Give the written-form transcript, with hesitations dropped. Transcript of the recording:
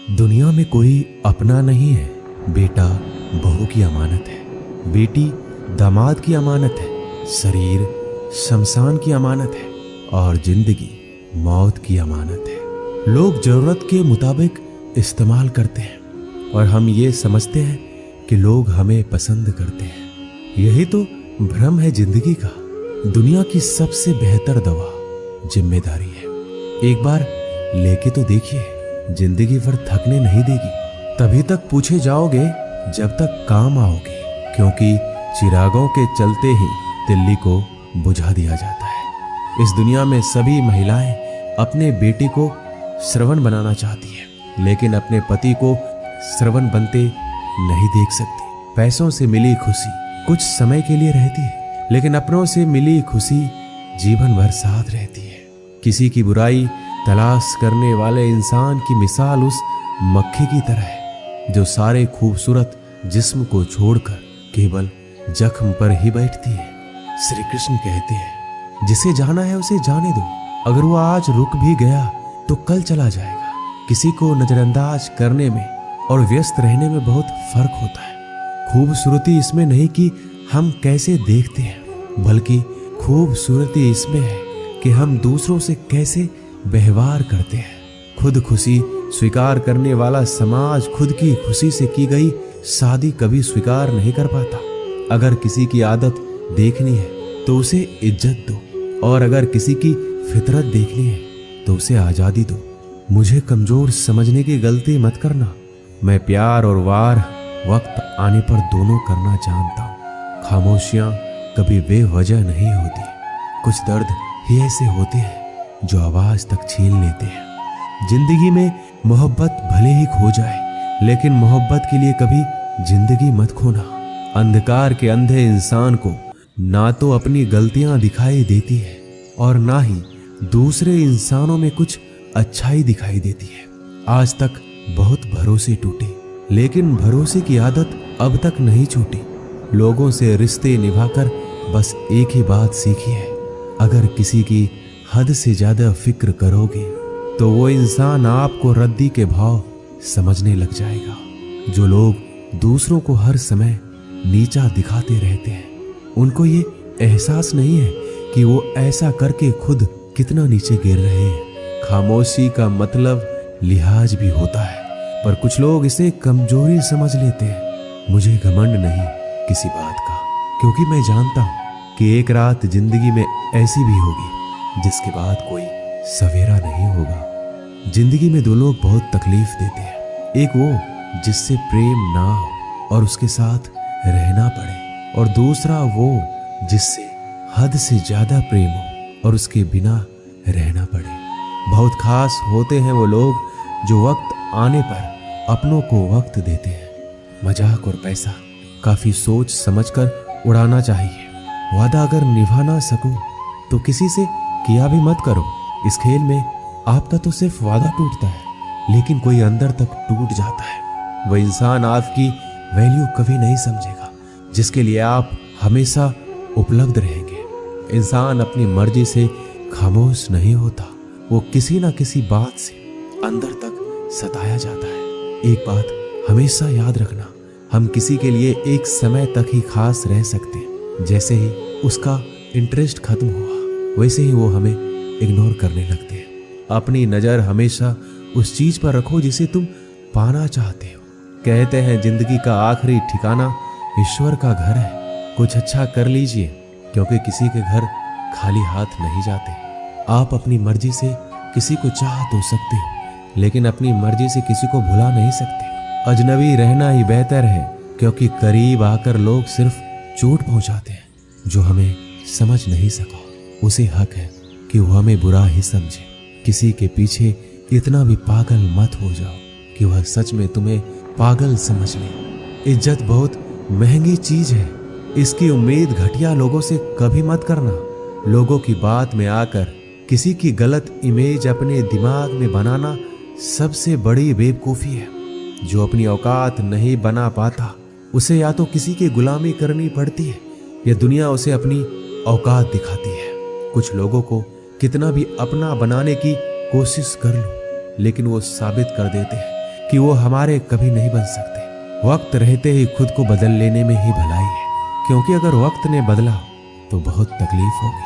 दुनिया में कोई अपना नहीं है। बेटा बहू की अमानत है, बेटी दामाद की अमानत है, शरीर शमशान की अमानत है और जिंदगी मौत की अमानत है। लोग जरूरत के मुताबिक इस्तेमाल करते हैं और हम ये समझते हैं कि लोग हमें पसंद करते हैं। यही तो भ्रम है जिंदगी का। दुनिया की सबसे बेहतर दवा जिम्मेदारी है। एक बार लेके तो देखिए, जिंदगी भर थकने नहीं देगी। तभी तक पूछे जाओगे जब तक काम आओगे, क्योंकि चिरागों के चलते ही दिल्ली को बुझा दिया जाता है। इस दुनिया में सभी महिलाएं अपने बेटे को श्रवण बनाना चाहती है, लेकिन अपने पति को श्रवण बनते नहीं देख सकती। पैसों से मिली खुशी कुछ समय के लिए रहती है, लेकिन अपनों से मिली खुशी जीवन भर साथ रहती है। किसी की बुराई तलाश करने वाले इंसान की मिसाल उस मक्खी की तरह है जो सारे खूबसूरत जिस्म को छोड़कर केवल जख्म पर ही बैठती है। श्री कृष्ण कहते हैं, जिसे जाना है उसे जाने दो। अगर वो आज रुक भी गया तो कल चला जाएगा। किसी को नजरअंदाज करने में और व्यस्त रहने में बहुत फर्क होता है। खूबसूरती इसमें नहीं कि हम कैसे देखते हैं, बल्कि खूबसूरती इसमें है कि हम दूसरों से कैसे व्यवहार करते हैं। खुद खुशी स्वीकार करने वाला समाज खुद की खुशी से की गई शादी कभी स्वीकार नहीं कर पाता। अगर किसी की आदत देखनी है तो उसे इज्जत दो, और अगर किसी की फितरत देखनी है तो उसे आजादी दो। मुझे कमजोर समझने की गलती मत करना। मैं प्यार और वार वक्त आने पर दोनों करना जानता हूँ। खामोशियां कभी बेवजह नहीं होती। कुछ दर्द ही ऐसे होते हैं जो आवाज तक छीन लेते हैं। जिंदगी में मोहब्बत भले ही खो जाए, लेकिन मोहब्बत के लिए कभी जिंदगी मत खोना। अंधकार के अंधे इंसान को ना तो अपनी गलतियां दिखाई देती है और ना ही दूसरे इंसानों में कुछ अच्छाई दिखाई देती है। आज तक बहुत भरोसे टूटे, लेकिन भरोसे की आदत अब तक नहीं छूटी। लोगों से रिश्ते निभाकर बस एक ही बात सीखी है, अगर किसी की हद से ज्यादा फिक्र करोगे तो वो इंसान आपको रद्दी के भाव समझने लग जाएगा। जो लोग दूसरों को हर समय नीचा दिखाते रहते हैं, उनको ये एहसास नहीं है कि वो ऐसा करके खुद कितना नीचे गिर रहे हैं। खामोशी का मतलब लिहाज भी होता है, पर कुछ लोग इसे कमजोरी समझ लेते हैं। मुझे घमंड नहीं किसी बात का, क्योंकि मैं जानता हूं कि एक रात जिंदगी में ऐसी भी होगी जिसके बाद कोई सवेरा नहीं होगा। जिंदगी में दो लोग बहुत तकलीफ देते हैं। एक वो जिससे प्रेम ना हो और उसके साथ रहना पड़े, और दूसरा वो जिससे हद से ज्यादा प्रेम हो और उसके बिना रहना पड़े। बहुत खास होते हैं वो लोग जो वक्त आने पर अपनों को वक्त देते हैं। मजाक और पैसा काफी सोच समझकर उड़ाना चाहिए। वादा अगर निभा ना सको तो किसी से किया भी मत करो। इस खेल में आपका तो सिर्फ वादा टूटता है, लेकिन कोई अंदर तक टूट जाता है। वह इंसान आपकी वैल्यू कभी नहीं समझेगा जिसके लिए आप हमेशा उपलब्ध रहेंगे। इंसान अपनी मर्जी से खामोश नहीं होता, वो किसी ना किसी बात से अंदर तक सताया जाता है। एक बात हमेशा याद रखना, हम किसी के लिए एक समय तक ही खास रह सकते हैं। जैसे ही उसका इंटरेस्ट खत्म हुआ, वैसे ही वो हमें इग्नोर करने लगते हैं। अपनी नजर हमेशा उस चीज पर रखो जिसे तुम पाना चाहते हो। कहते हैं जिंदगी का आखिरी ठिकाना ईश्वर का घर है। कुछ अच्छा कर लीजिए, क्योंकि किसी के घर खाली हाथ नहीं जाते। आप अपनी मर्जी से किसी को चाह तो सकते हो, लेकिन अपनी मर्जी से किसी को भुला नहीं सकते। अजनबी रहना ही बेहतर है, क्योंकि करीब आकर लोग सिर्फ चोट पहुंचाते हैं। जो हमें समझ नहीं सका उसे हक है कि वो हमें बुरा ही समझे। किसी के पीछे इतना भी पागल मत हो जाओ कि वह सच में तुम्हें पागल समझ ले। इज्जत बहुत महंगी चीज है, इसकी उम्मीद घटिया लोगों से कभी मत करना। लोगों की बात में आकर किसी की गलत इमेज अपने दिमाग में बनाना सबसे बड़ी बेवकूफी है। जो अपनी औकात नहीं बना पाता उसे या तो किसी की गुलामी करनी पड़ती है या दुनिया उसे अपनी औकात दिखाती है। कुछ लोगों को कितना भी अपना बनाने की कोशिश कर लो, लेकिन वो साबित कर देते हैं कि वो हमारे कभी नहीं बन सकते। वक्त रहते ही खुद को बदल लेने में ही भलाई है, क्योंकि अगर वक्त ने बदला तो बहुत तकलीफ होगी।